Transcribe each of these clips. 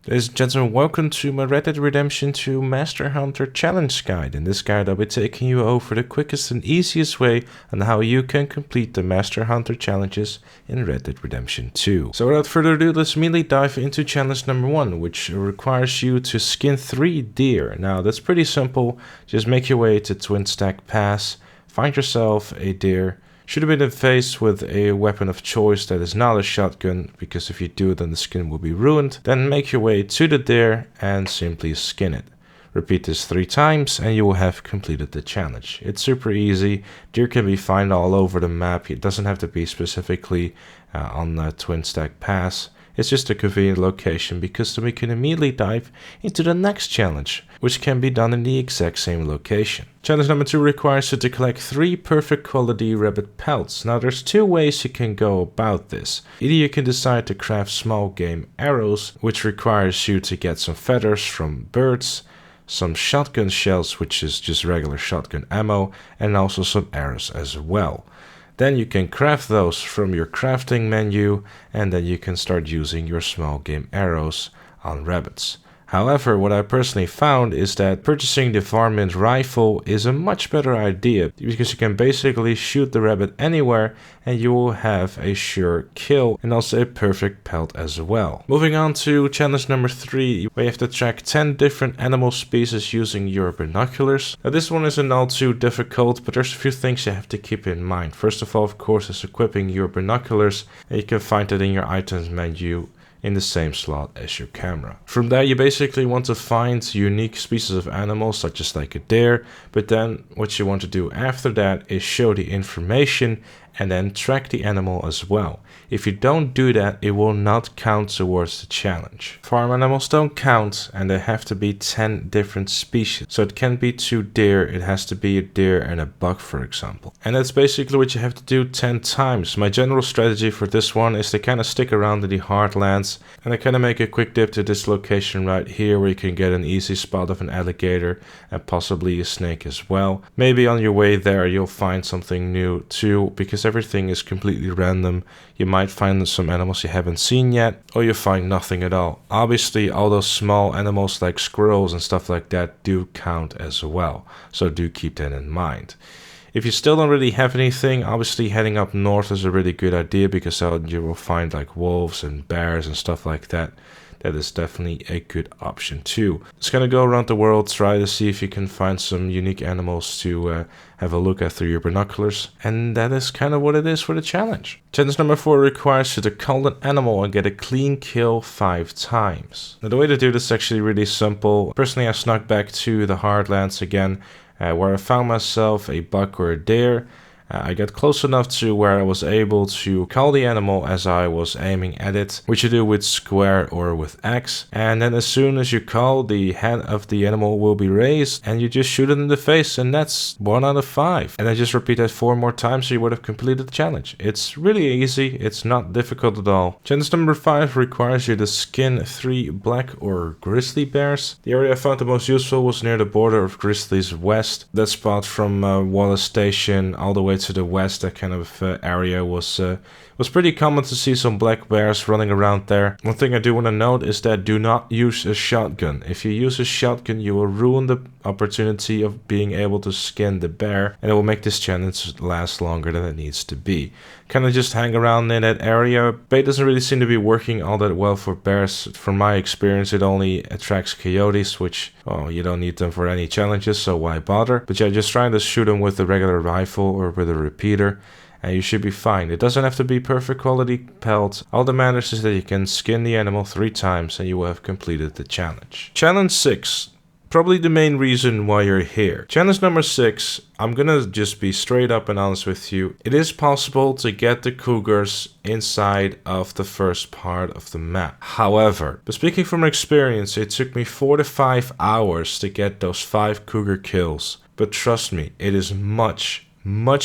Ladies and gentlemen, welcome to my Red Dead Redemption 2 Master Hunter Challenge Guide. In this guide I'll be taking you over the quickest and easiest way on how you can complete the Master Hunter challenges in Red Dead Redemption 2. So without further ado, let's immediately dive into challenge number 1, which requires you to skin 3 deer. Now that's pretty simple, just make your way to Twin Stack Pass, find yourself a deer, shoot him in the face with a weapon of choice that is not a shotgun, because if you do then the skin will be ruined. Then make your way to the deer and simply skin it. Repeat this 3 times and you will have completed the challenge. It's super easy, deer can be found all over the map, it doesn't have to be specifically on Twin Stack Pass. It's just a convenient location because then we can immediately dive into the next challenge, which can be done in the exact same location. Challenge number 2 requires you to collect 3 perfect quality rabbit pelts. Now there's 2 ways you can go about this. Either you can decide to craft small game arrows, which requires you to get some feathers from birds, some shotgun shells, which is just regular shotgun ammo, and also some arrows as well. Then you can craft those from your crafting menu, and then you can start using your small game arrows on rabbits. However, what I personally found is that purchasing the varmint rifle is a much better idea, because you can basically shoot the rabbit anywhere and you will have a sure kill and also a perfect pelt as well. Moving on to challenge number 3, where you have to track 10 different animal species using your binoculars. Now this one isn't all too difficult, but there's a few things you have to keep in mind. First of all, of course, is equipping your binoculars, and you can find it in your items menu in the same slot as your camera. From there you basically want to find unique species of animals, such as like a deer, but then what you want to do after that is show the information and then track the animal as well. If you don't do that, it will not count towards the challenge. Farm animals don't count, and they have to be 10 different species. So it can't be 2 deer, it has to be a deer and a buck, for example. And that's basically what you have to do 10 times. My general strategy for this one is to kind of stick around in the heartlands, and I kind of make a quick dip to this location right here, where you can get an easy spot of an alligator and possibly a snake as well. Maybe on your way there you'll find something new too, because everything is completely random. You might find some animals you haven't seen yet, or you find nothing at all. Obviously all those small animals like squirrels and stuff like that do count as well, so do keep that in mind. If you still don't really have anything, obviously heading up north is a really good idea, because you will find like wolves and bears and stuff like that. That is definitely a good option too. Just gonna go around the world, try to see if you can find some unique animals to have a look at through your binoculars. And that is kind of what it is for the challenge. Challenge number 4 requires you to cull an animal and get a clean kill 5 times. Now the way to do this is actually really simple. Personally, I snuck back to the heartlands again, where I found myself a buck or a deer. I got close enough to where I was able to cull the animal as I was aiming at it, which you do with square or with X. And then as soon as you cull, the head of the animal will be raised and you just shoot it in the face, and that's 1 out of 5. And I just repeat that 4 more times so you would have completed the challenge. It's really easy, it's not difficult at all. Challenge number 5 requires you to skin 3 black or grizzly bears. The area I found the most useful was near the border of Grizzly's west. That spot from Wallace Station all the way to the west, that kind of area was pretty common to see some black bears running around there. One thing I do want to note is that do not use a shotgun. If you use a shotgun, you will ruin the opportunity of being able to skin the bear, and it will make this challenge last longer than it needs to be. Kind of just hang around in that area. Bait doesn't really seem to be working all that well for bears. From my experience, it only attracts coyotes, which, oh, you don't need them for any challenges, so why bother? But yeah, just trying to shoot them with a regular rifle or with a repeater, and you should be fine. It doesn't have to be perfect quality pelt. All that matters is that you can skin the animal 3 times and you will have completed the challenge. Challenge 6. Probably the main reason why you're here. Challenge number 6, I'm gonna just be straight up and honest with you. It is possible to get the cougars inside of the first part of the map. However, but speaking from experience, it took me 4 to 5 hours to get those 5 cougar kills. But trust me, it is much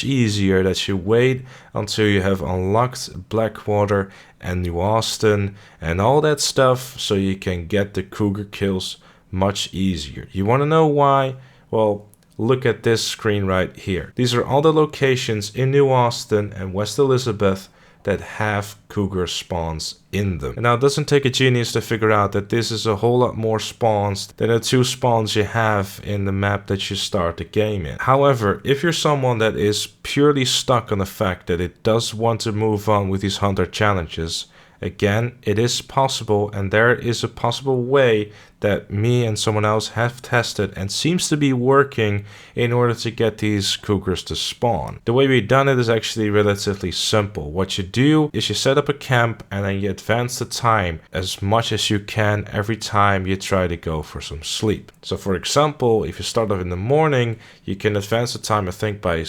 easier that you wait until you have unlocked Blackwater and New Austin and all that stuff, so you can get the cougar kills much easier. You want to know why? Well, look at this screen right here. These are all the locations in New Austin and West Elizabeth that have cougar spawns in them. And now it doesn't take a genius to figure out that this is a whole lot more spawns than the 2 spawns you have in the map that you start the game in. However, if you're someone that is purely stuck on the fact that it does want to move on with these hunter challenges, again, it is possible, and there is a possible way that me and someone else have tested and seems to be working in order to get these cougars to spawn. The way we've done it is actually relatively simple. What you do is you set up a camp and then you advance the time as much as you can every time you try to go for some sleep. So for example, if you start off in the morning, you can advance the time, I think, by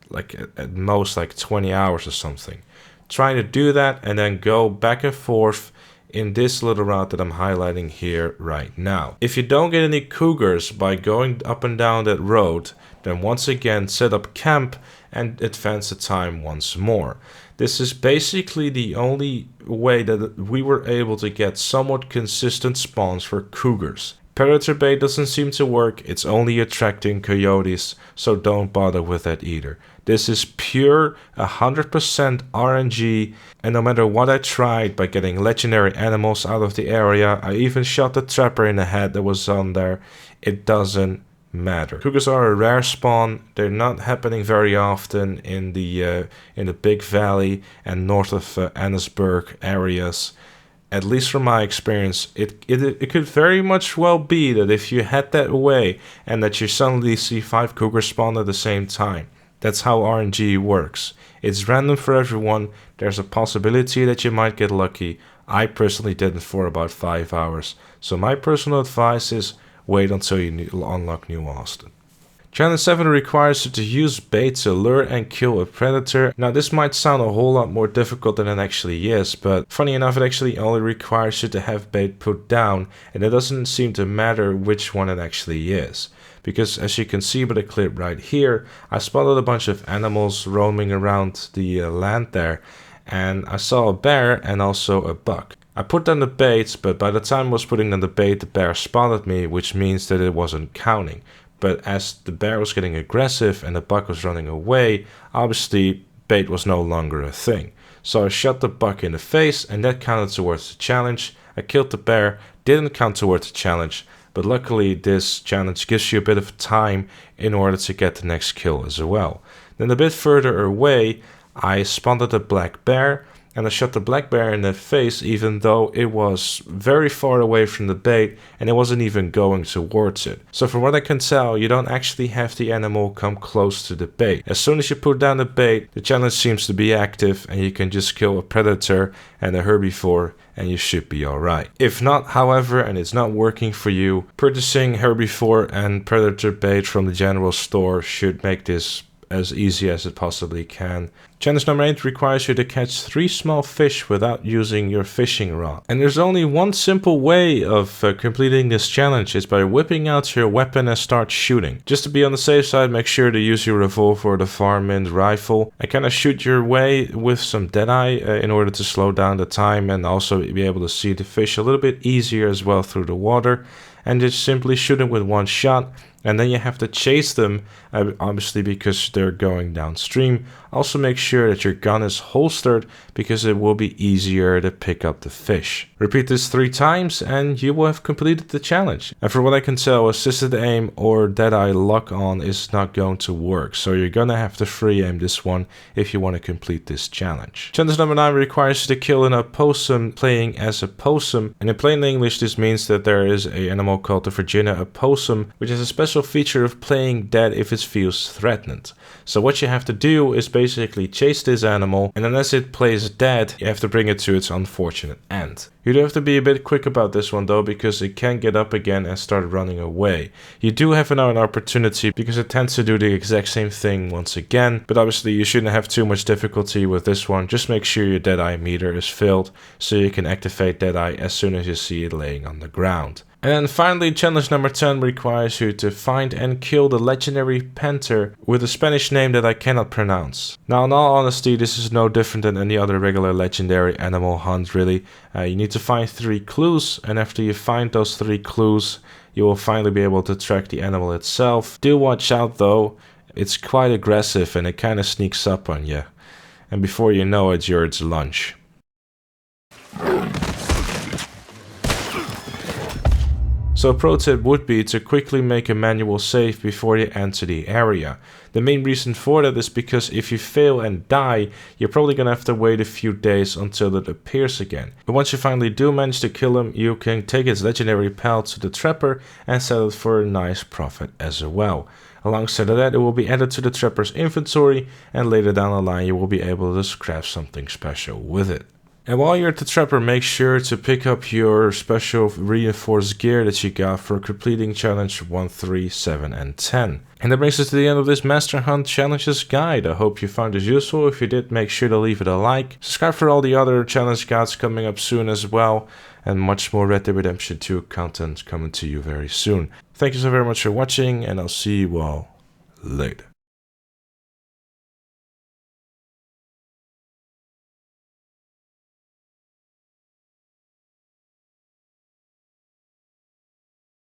like at most like 20 hours or something. Trying to do that and then go back and forth in this little route that I'm highlighting here right now. If you don't get any cougars by going up and down that road, then once again set up camp and advance the time once more. This is basically the only way that we were able to get somewhat consistent spawns for cougars. Predator bait doesn't seem to work, it's only attracting coyotes, so don't bother with that either. This is pure 100% RNG, and no matter what I tried by getting legendary animals out of the area, I even shot the trapper in the head that was on there, it doesn't matter. Cougars are a rare spawn, they're not happening very often in the Big Valley and north of Annesburg areas. At least from my experience, it could very much well be that if you head that way and that you suddenly see 5 cougars spawn at the same time. That's how RNG works. It's random for everyone. There's a possibility that you might get lucky. I personally didn't for about 5 hours. So my personal advice is wait until you unlock New Austin. Challenge 7 requires you to use bait to lure and kill a predator. Now this might sound a whole lot more difficult than it actually is, but funny enough it actually only requires you to have bait put down, and it doesn't seem to matter which one it actually is. Because as you can see by the clip right here, I spotted a bunch of animals roaming around the land there, and I saw a bear and also a buck. I put down the bait, but by the time I was putting down the bait, the bear spotted me, which means that it wasn't counting. But as the bear was getting aggressive and the buck was running away, obviously bait was no longer a thing. So I shot the buck in the face and that counted towards the challenge. I killed the bear, didn't count towards the challenge, but luckily this challenge gives you a bit of time in order to get the next kill as well. Then a bit further away, I spotted a black bear, and I shot the black bear in the face even though it was very far away from the bait and it wasn't even going towards it. So from what I can tell, you don't actually have the animal come close to the bait. As soon as you put down the bait, the challenge seems to be active and you can just kill a predator and a herbivore and you should be alright. If not, however, and it's not working for you, purchasing herbivore and predator bait from the general store should make this as easy as it possibly can. Challenge number 8 requires you to catch 3 small fish without using your fishing rod. And there's only one simple way of completing this challenge, is by whipping out your weapon and start shooting. Just to be on the safe side, make sure to use your revolver or the varmint rifle and kind of shoot your way with some deadeye in order to slow down the time and also be able to see the fish a little bit easier as well through the water. And just simply shoot them with one shot, and then you have to chase them, obviously because they're going downstream. Also make sure that your gun is holstered because it will be easier to pick up the fish. Repeat this 3 times and you will have completed the challenge. And for what I can tell, assisted aim or deadeye lock on is not going to work, so you're gonna have to free aim this one if you want to complete this challenge. Challenge number 9 requires you to kill an opossum playing as a possum, and in plain English this means that there is an animal called the Virginia opossum, which has a special feature of playing dead if it feels threatened. So what you have to do is basically chase this animal, and unless it plays dead, you have to bring it to its unfortunate end. You do have to be a bit quick about this one though, because it can get up again and start running away. You do have an opportunity because it tends to do the exact same thing once again, but obviously you shouldn't have too much difficulty with this one. Just make sure your deadeye meter is filled so you can activate deadeye as soon as you see it laying on the ground. And then finally, challenge number 10 requires you to find and kill the legendary Panther with a Spanish name that I cannot pronounce. Now, in all honesty, this is no different than any other regular legendary animal hunt, really. You need to find 3 clues, and after you find those 3 clues, you will finally be able to track the animal itself. Do watch out though, it's quite aggressive and it kind of sneaks up on you. and before you know it, you're its lunch. So a pro tip would be to quickly make a manual save before you enter the area. The main reason for that is because if you fail and die, you're probably gonna have to wait a few days until it appears again. But once you finally do manage to kill him, you can take its legendary pelt to the trapper and sell it for a nice profit as well. Alongside of that, it will be added to the trapper's inventory, and later down the line you will be able to scrap something special with it. And while you're at the trapper, make sure to pick up your special reinforced gear that you got for completing challenge 1, 3, 7 and 10. And that brings us to the end of this Master Hunt Challenges guide. I hope you found this useful. If you did, make sure to leave it a like. Subscribe for all the other challenge guides coming up soon as well. And much more Red Dead Redemption 2 content coming to you very soon. Thank you so very much for watching, and I'll see you all later.